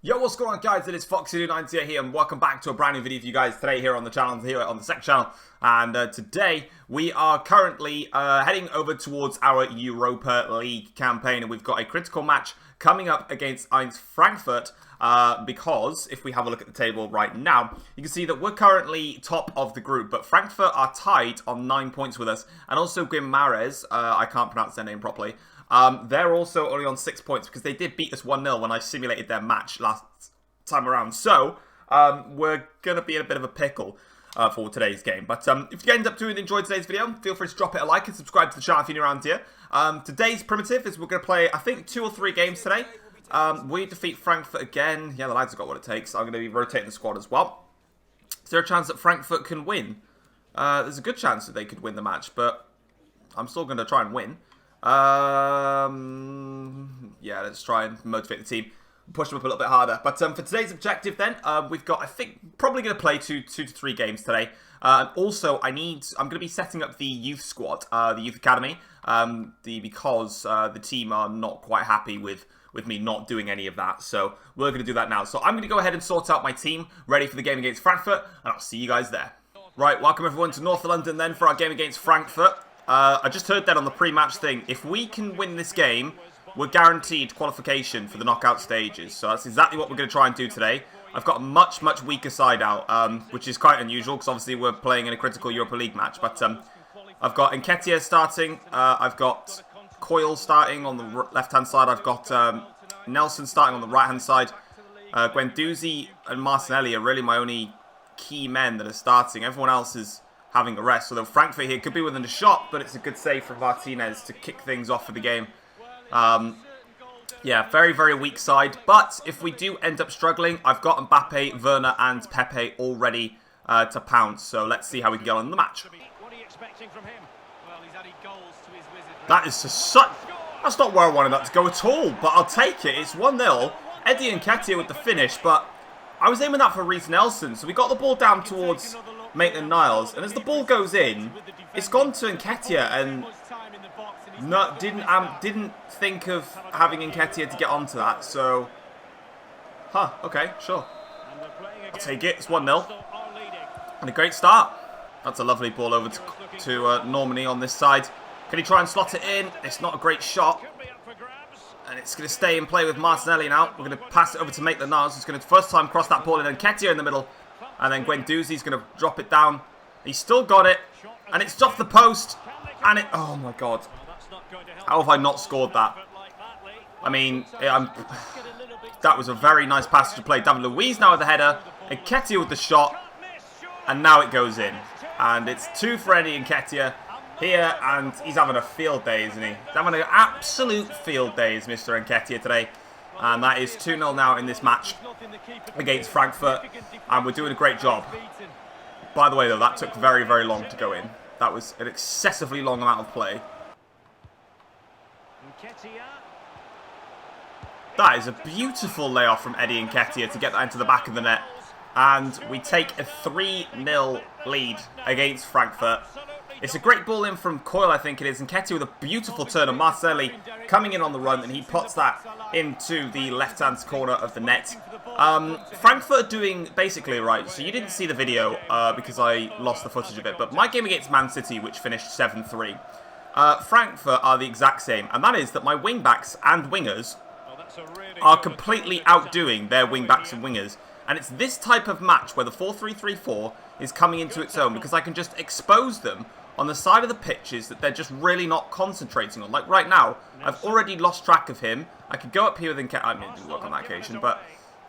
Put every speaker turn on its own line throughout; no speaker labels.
Yo, what's going on, guys? It is FoxydudePlays here, and welcome back to a brand new video for you guys today here on the channel, here on the second channel. And today we are currently heading over towards our Europa League campaign, and we've got a critical match coming up against Eintracht Frankfurt. Because if we have a look at the table right now, you can see that we're currently top of the group, but Frankfurt are tied on 9 points with us, and also Guimarães, I can't pronounce their name properly. They're also only on 6 points because they did beat us 1-0 when I simulated their match last time around. So, we're going to be in a bit of a pickle for today's game. But if you end up enjoying today's video, feel free to drop it a like and subscribe to the channel if you're new around here. Today's primitive is we're going to play, I think, 2 or 3 games today. We defeat Frankfurt again. Yeah, the lads have got what it takes. I'm going to be rotating the squad as well. Is there a chance that Frankfurt can win? There's a good chance that they could win the match, but I'm still going to try and win. Yeah, let's try and motivate the team, push them up a little bit harder. But for today's objective then, we've got, I think, probably going to play two to three games today. And also, I'm going to be setting up the youth squad, the youth academy, because the team are not quite happy with me not doing any of that. So we're going to do that now. So I'm going to go ahead and sort out my team, ready for the game against Frankfurt, and I'll see you guys there. Right, welcome everyone to North London then for our game against Frankfurt. I just heard that on the pre-match thing. If we can win this game, we're guaranteed qualification for the knockout stages. So that's exactly what we're going to try and do today. I've got a much weaker side out, which is quite unusual because obviously we're playing in a critical Europa League match. But I've got Nketiah starting. I've got Coyle starting on the left-hand side. I've got Nelson starting on the right-hand side. Guendouzi and Martinelli are really my only key men that are starting. Everyone else is having a rest. Although Frankfurt here could be within a shot, but it's a good save from Martinez to kick things off for the game. Yeah, very weak side. But if we do end up struggling, I've got Mbappe, Werner, and Pepe all ready to pounce. So let's see how we can get on in the match.
What are you expecting from him? Well, he's added goals to his visit.
That is just such... That's not where I wanted that to go at all, but I'll take it. It's 1-0. Eddie Nketiah with the finish, but I was aiming that for Reece Nelson. So we got the ball down towards Maitland-Niles, and as the ball goes in, it's gone to Nketiah, and didn't think of having Nketiah to get onto that. So, okay, sure. I'll take it. It's 1-0, and a great start. That's a lovely ball over to Normani on this side. Can he try and slot it in? It's not a great shot. And it's going to stay in play with Martinelli now. We're going to pass it over to Maitland-Niles. He's going to first time cross that ball in, and Nketiah in the middle. And then Guendouzi's going to drop it down. He's still got it. And it's off the post. And it... Oh, my God. How have I not scored that? I mean, that was a very nice passage to play. David Luiz now with the header. Nketiah with the shot. And now it goes in. And it's 2 for Eddie Nketiah here, and he's having a field day, isn't he? He's having an absolute field day, is Mr. Nketiah today. And that is 2-0 now in this match against Frankfurt, and we're doing a great job. By the way, though, that took very long to go in. That was an excessively long amount of play. That is a beautiful layoff from Eddie Nketiah to get that into the back of the net. And we take a 3-0 lead against Frankfurt. It's a great ball in from Coyle, I think it is. Nketiah with a beautiful turn, and Martinelli coming in on the run, and he puts that into the left-hand corner of the net. Frankfurt are doing basically right. So you didn't see the video because I lost the footage of it, but my game against Man City, which finished 7-3, Frankfurt are the exact same, and that is that my wing-backs and wingers are completely outdoing their wing-backs and wingers. And it's this type of match where the 4-3-3-4 is coming into its own, because I can just expose them on the side of the pitches that they're just really not concentrating on. Like right now, I've already lost track of him. I could go up here with Nketiah. I mean, it didn't work on that occasion, but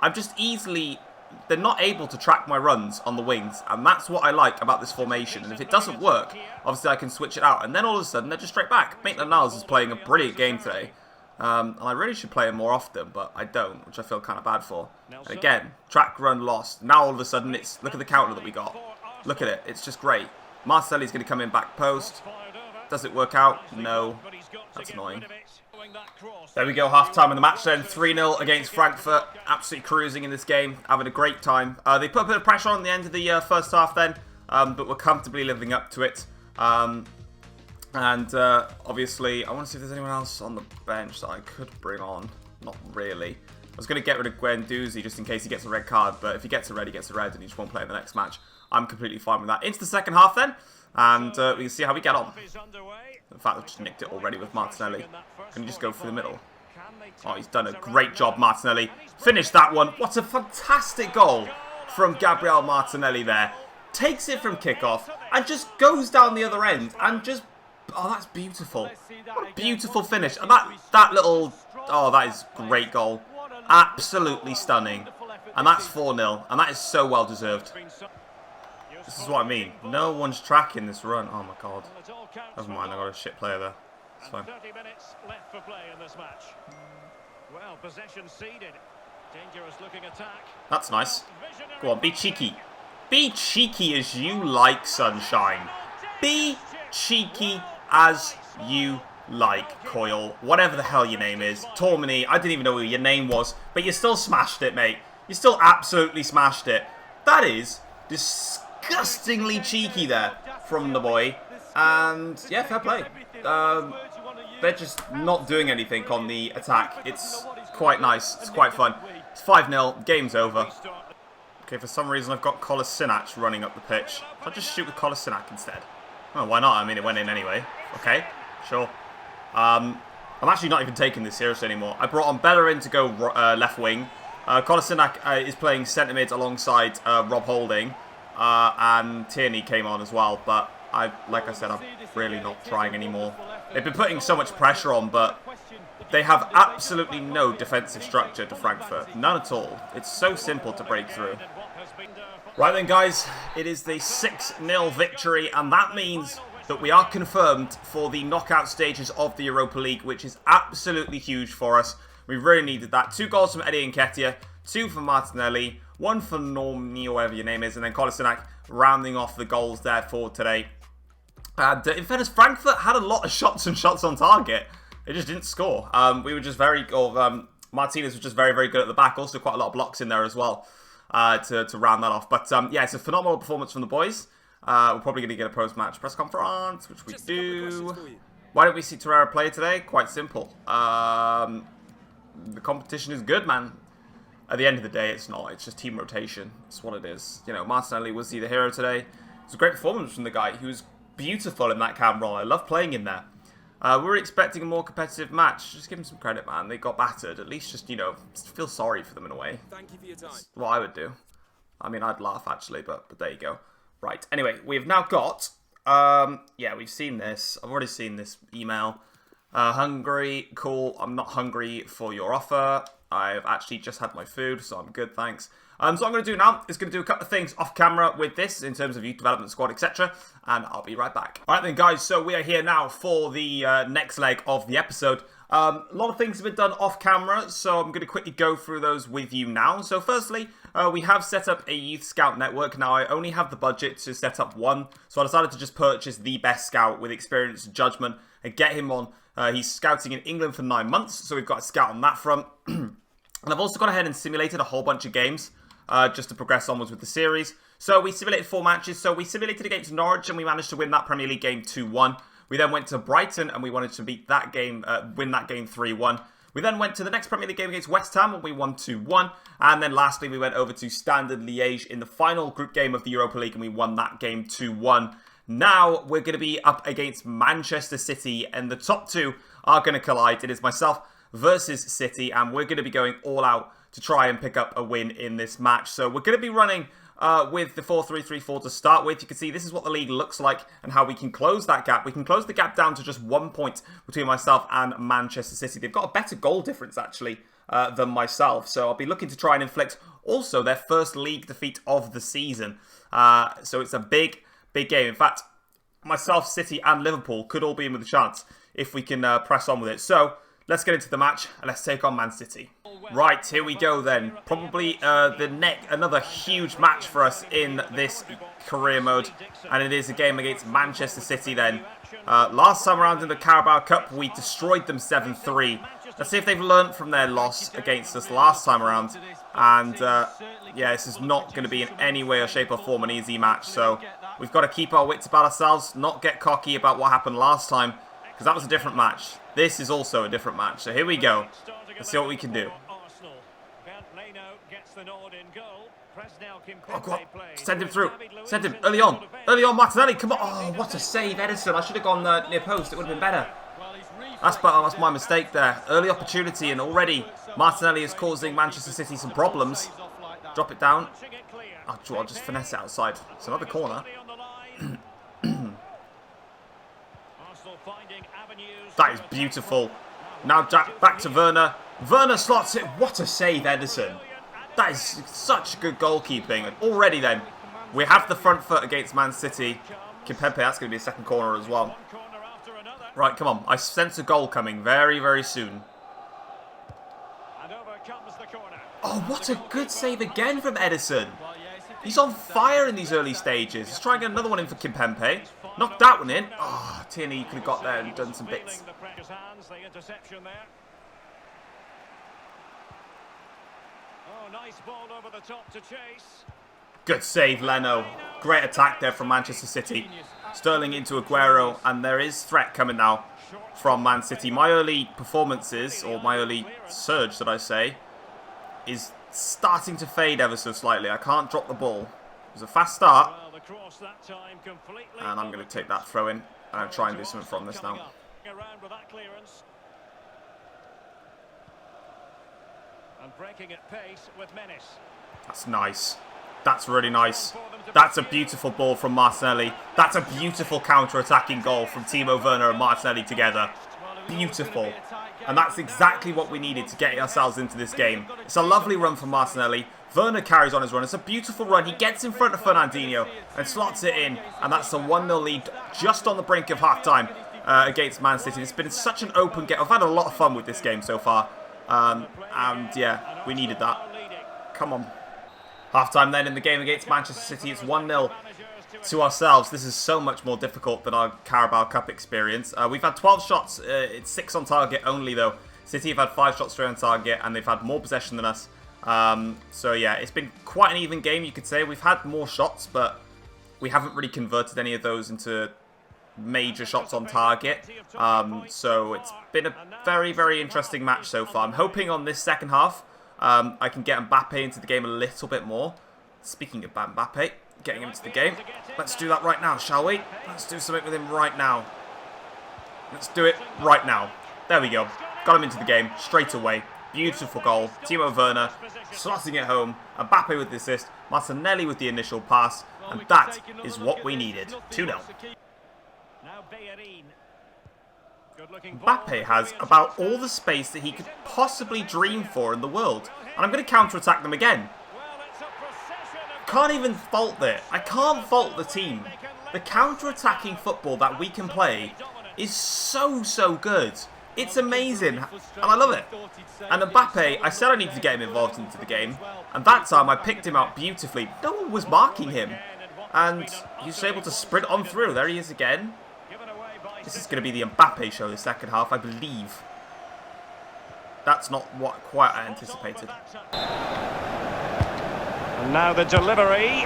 I'm just easily... They're not able to track my runs on the wings, and that's what I like about this formation. And if it doesn't work, obviously I can switch it out. And then all of a sudden, they're just straight back. Maitland-Niles is playing a brilliant game today. And I really should play him more often, but I don't, which I feel kind of bad for. And again, track run lost. Now all of a sudden, it's... Look at the counter that we got. Look at it. It's just great. Marcelli's going to come in back post. Does it work out? No. That's annoying. There we go. Half-time in the match then. 3-0 against Frankfurt. Absolutely cruising in this game. Having a great time. They put a bit of pressure on the end of the first half then, but we're comfortably living up to it. And obviously, I want to see if there's anyone else on the bench that I could bring on. Not really. I was going to get rid of Guendouzi just in case he gets a red card, but if he gets a red, he gets a red, and he just won't play in the next match. I'm completely fine with that. Into the second half then, and we can see how we get on. In fact, I've just nicked it already with Martinelli. Can you just go through the middle? Oh, he's done a great job, Martinelli. Finished that one. What a fantastic goal from Gabriel Martinelli there. Takes it from kickoff and just goes down the other end and just... Oh, that's beautiful. What a beautiful finish. And that little... Oh, that is a great goal. Absolutely stunning. And that's 4-0. And that is so well deserved. This is what I mean. No one's tracking this run. Oh, my God. Never mind, I got a shit player there. It's fine.
30 minutes left for play in this match. Well, possession ceded. Dangerous looking attack.
That's nice. Go on, be cheeky. Be cheeky as you like, Sunshine. Be cheeky as you like, Coyle. Whatever the hell your name is. Tormini, I didn't even know what your name was. But you still smashed it, mate. You still absolutely smashed it. That is disgustingly cheeky there from the boy. And, yeah, fair play. They're just not doing anything on the attack. It's quite nice. It's quite fun. It's 5-0. Game's over. Okay, for some reason I've got Kolasinac running up the pitch. I'll just shoot with Kolasinac instead. Oh, why not? I mean, it went in anyway. Okay, sure. I'm actually not even taking this seriously anymore. I brought on Bellerin to go left wing. Kolasinac is playing centre mid alongside Rob Holding. And Tierney came on as well. But, like I said, I'm really not trying anymore. They've been putting so much pressure on, but they have absolutely no defensive structure to Frankfurt. None at all. It's so simple to break through. Right then, guys, it is the 6-0 victory, and that means that we are confirmed for the knockout stages of the Europa League, which is absolutely huge for us. We really needed that. 2 goals from Eddie Nketiah, 2 from Martinelli, 1 for Normie, or whatever your name is, and then Kolasinac rounding off the goals there for today. And in fairness, Frankfurt had a lot of shots on target. They just didn't score. We were just Martinez was just very, very good at the back. Also, quite a lot of blocks in there as well to round that off. But yeah, it's a phenomenal performance from the boys. We're probably going to get a post-match press conference, which we do. Why don't we see Torreira play today? Quite simple. The competition is good, man. At the end of the day, it's not. It's just team rotation. It's what it is. You know, Martinelli was the hero today. It was a great performance from the guy. He was beautiful in that cam role. I love playing in there. We were expecting a more competitive match. Just give them some credit, man. They got battered. At least just, you know, feel sorry for them in a way.
Thank you for your time.
That's what I would do. I mean, I'd laugh, actually, but there you go. Right. Anyway, we've now got... yeah, we've seen this. I've already seen this email. Hungry. Cool. I'm not hungry for your offer. I've actually just had my food, so I'm good, thanks. So what I'm going to do now is going to do a couple of things off camera with this in terms of youth development squad, etc. And I'll be right back. All right then, guys. So we are here now for the next leg of the episode. A lot of things have been done off camera, so I'm going to quickly go through those with you now. So firstly, we have set up a youth scout network. Now, I only have the budget to set up one, so I decided to just purchase the best scout with experience and judgment and get him on. He's scouting in England for 9 months, so we've got a scout on that front. And I've also gone ahead and simulated a whole bunch of games. Just to progress onwards with the series. So we simulated 4 matches. So we simulated against Norwich and we managed to win that Premier League game 2-1. We then went to Brighton and we wanted to beat that game, win that game 3-1. We then went to the next Premier League game against West Ham and we won 2-1. And then lastly we went over to Standard Liège in the final group game of the Europa League and we won that game 2-1. Now we're going to be up against Manchester City and the top 2 are going to collide. It is myself versus City and we're going to be going all out to try and pick up a win in this match. So we're going to be running with the 4-3-3-4 to start with. You can see this is what the league looks like and how we can close that gap. We can close the gap down to just 1 point between myself and Manchester City. They've got a better goal difference, actually, than myself. So I'll be looking to try and inflict also their first league defeat of the season. So it's a big, big game. In fact, myself, City and Liverpool could all be in with a chance if we can press on with it. So let's get into the match and let's take on Man City. Right, here we go then. Probably another huge match for us in this career mode. And it is a game against Manchester City then. Last time around in the Carabao Cup, we destroyed them 7-3. Let's see if they've learned from their loss against us last time around. And yeah, this is not going to be in any way or shape or form an easy match. So we've got to keep our wits about ourselves, not get cocky about what happened last time. Because that was a different match. This is also a different match. So here we go. Let's see what we can do.
the nod in goal. Press now,
Oh, go on.
Kimpembe plays.
Send him through.
David Luiz
Send him
in
early on.
central defence.
Early on, Martinelli. Come on. Oh, what a save, Edison. I should have gone near post. It would have been better. That's my mistake there. Early opportunity, and already Martinelli is causing Manchester City some problems. Drop it down. Oh, I'll just finesse it outside. It's another corner. That is beautiful. Now back to Werner. Werner slots it. What a save, Edison. That is such good goalkeeping. And already then, we have the front foot against Man City. Kimpembe, that's going to be a second corner as well. Right, come on. I sense a goal coming very, very soon. Oh, what a good save again from Edison. He's on fire in these early stages. Let's try and get another one in for Kimpembe. Knocked that one in. Oh, Tierney could have got there and done some bits. Good save, Leno. Great attack there from Manchester City. Sterling into Aguero, and there is threat coming now from Man City. My early performances, or my early surge, should I say, is starting to fade ever so slightly. I can't drop the ball. It was a fast start, and I'm going to take that throw in and try and do something from this now. That's nice. That's really nice. That's a beautiful ball from Martinelli. That's a beautiful counter-attacking goal from Timo Werner and Martinelli together. Beautiful. And that's exactly what we needed to get ourselves into this game. It's a lovely run from Martinelli. Werner carries on his run. It's a beautiful run. He gets in front of Fernandinho and slots it in. And that's a 1-0 lead just on the brink of half-time against Man City. It's been such an open game. I've had a lot of fun with this game so far. And yeah, we needed that. Come on. Half-time then in the game against Manchester City. It's 1-0 to ourselves. This is so much more difficult than our Carabao Cup experience. We've had 12 shots. It's 6 on target only, though. City have had 5 shots straight on target, and they've had more possession than us. So, yeah, it's been quite an even game, you could say. We've had more shots, but we haven't really converted any of those into major shots on target. So it's been a very, very interesting match so far. I'm hoping on this second half, I can get Mbappe into the game a little bit more. Speaking of Mbappe, getting him into the game. Let's do that right now, shall we? Let's do something with him right now. Let's do it right now. There we go. Got him into the game straight away. Beautiful goal. Timo Werner slotting it home. Mbappe with the assist. Martinelli with the initial pass. And that is what we needed. 2-0. Mbappe has about all the space that he could possibly dream for in the world. And I'm going to counter-attack them again. Can't even fault it. I can't fault the team. The counter-attacking football that we can play is so, so good. It's amazing. And I love it. And Mbappe, I said I needed to get him involved into the game. And that time I picked him out beautifully. No one was marking him. And he was able to sprint on through. There he is again. This is going to be the Mbappe show the second half, I believe. That's not what quite I anticipated.
And now the delivery.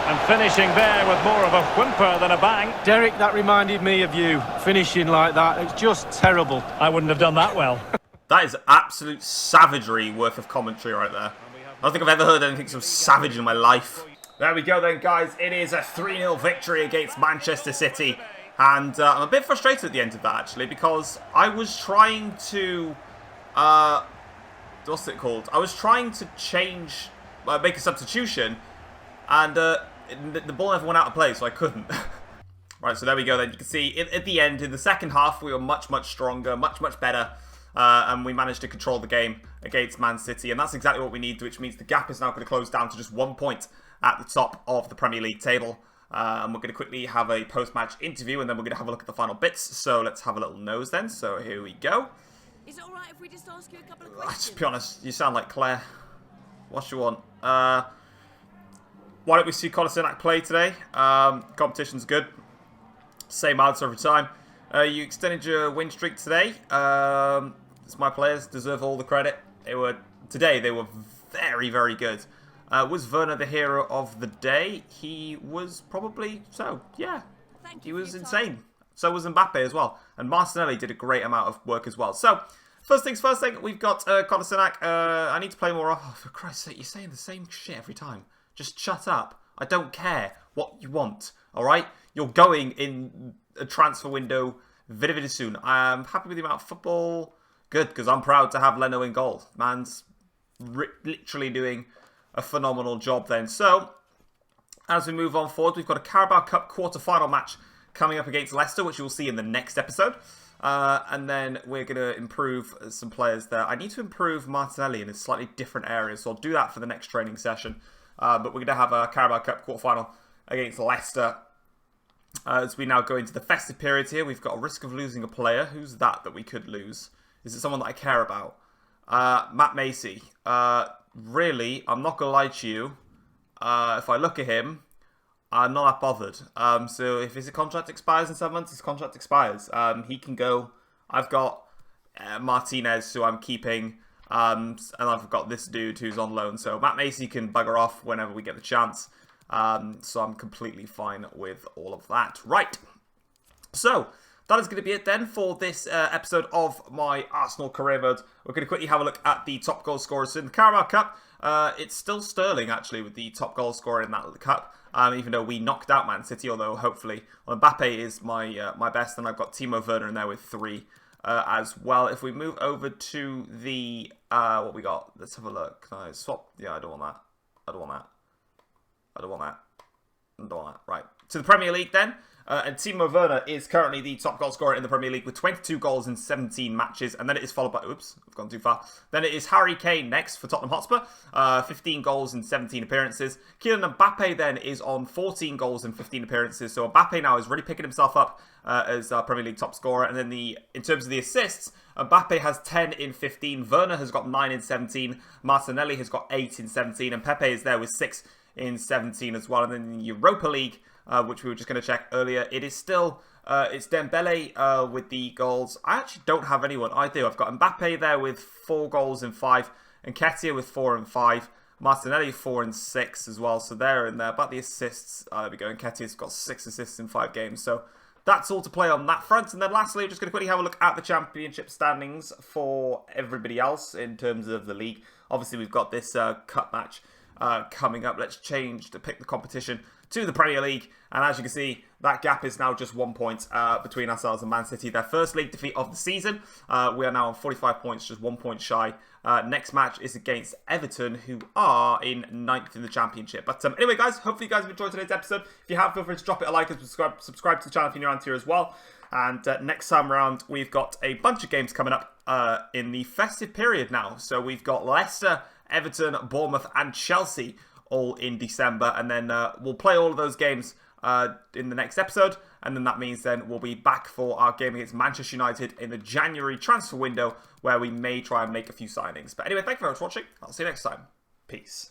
And finishing there with more of a whimper than a bang.
Derek, that reminded me of you, finishing like that. It's just terrible.
I wouldn't have done that well.
That is absolute savagery worth of commentary right there. I don't think I've ever heard anything so savage in my life. There we go then, guys. It is a 3-0 victory against Manchester City. And I'm a bit frustrated at the end of that, actually, because I was trying to... what's it called? I was trying to change... make a substitution, and the ball never went out of play, so I couldn't. Right, so there we go then. You can see, at the end, in the second half, we were much, much stronger, much, much better, and we managed to control the game against Man City, and that's exactly what we need, which means the gap is now going to close down to just 1 point at the top of the Premier League table. And we're going to quickly have a post-match interview, and then we're going to have a look at the final bits. So let's have a little nose then. So here we go.
Is it alright if we just ask you a couple of questions?
Just be honest, you sound like Claire. What you want? Why don't we see Kolasinac play today? Competition's good. Same answer every time. You extended your win streak today. It's my players deserve all the credit. They were very, very good. Was Werner the hero of the day? He was probably so, yeah. He was insane. So was Mbappe as well. And Martinelli did a great amount of work as well. So, First things first thing, we've got Kolasinac. I need to play more. Oh, for Christ's sake, you're saying the same shit every time. Just shut up. I don't care what you want, alright? You're going in a transfer window very soon. I'm happy with the amount of football. Good, because I'm proud to have Leno in goal. Man's literally doing a phenomenal job then. So, as we move on forward, we've got a Carabao Cup quarter-final match coming up against Leicester, which you'll see in the next episode. And then we're going to improve some players there. I need to improve Martinelli in a slightly different area, so I'll do that for the next training session. But we're going to have a Carabao Cup quarter-final against Leicester. As we now go into the festive period here, we've got a risk of losing a player. Who's that we could lose? Is it someone that I care about? Matt Macy. Really, I'm not going to lie to you. If I look at him, I'm not that bothered. So if his contract expires in 7 months, his contract expires. He can go. I've got Martinez, who I'm keeping. And I've got this dude who's on loan. So Matt Macy can bugger off whenever we get the chance. So I'm completely fine with all of that. Right. So that is going to be it then for this episode of my Arsenal career mode. We're going to quickly have a look at the top goal scorers in the Carabao Cup. It's still Sterling, actually, with the top goal scorer in that cup. Even though we knocked out Man City, although hopefully Mbappe is my best. And I've got Timo Werner in there with 3 as well. If we move over to the, what we got? Let's have a look. Can I swap? Yeah, I don't want that. I don't want that. I don't want that. I don't want that. Right. To the Premier League then. And Timo Werner is currently the top goal scorer in the Premier League with 22 goals in 17 matches. And then it is followed by... Oops, I've gone too far. Then it is Harry Kane next for Tottenham Hotspur. 15 goals in 17 appearances. Kylian Mbappe then is on 14 goals in 15 appearances. So Mbappe now is really picking himself up as Premier League top scorer. And then in terms of the assists, Mbappe has 10 in 15. Werner has got 9 in 17. Martinelli has got 8 in 17. And Pepe is there with 6 in 17 as well. And then in the Europa League... which we were just going to check earlier. It is still, it's Dembele with the goals. I actually don't have anyone. I do. I've got Mbappe there with 4 goals and 5. And Nketiah with 4 and 5. Martinelli 4 and 6 as well. So they're in there. But the assists, there we go. Nketiah's got 6 assists in 5 games. So that's all to play on that front. And then lastly, I'm just going to quickly have a look at the championship standings for everybody else in terms of the league. Obviously, we've got this cup match coming up. Let's change to pick the competition to the Premier League, and as you can see, that gap is now just 1 point between ourselves and Man City. Their first league defeat of the season. We are now on 45 points, just 1 point shy. Next match is against Everton, who are in 9th in the Championship. But anyway, guys, hopefully you guys have enjoyed today's episode. If you have, feel free to drop it a like and subscribe to the channel if you're new around here as well. And next time around, we've got a bunch of games coming up in the festive period now. So we've got Leicester, Everton, Bournemouth, and Chelsea all in December, and then we'll play all of those games in the next episode, and then that means then we'll be back for our game against Manchester United in the January transfer window, where we may try and make a few signings. But anyway, thank you very much for watching. I'll see you next time. Peace.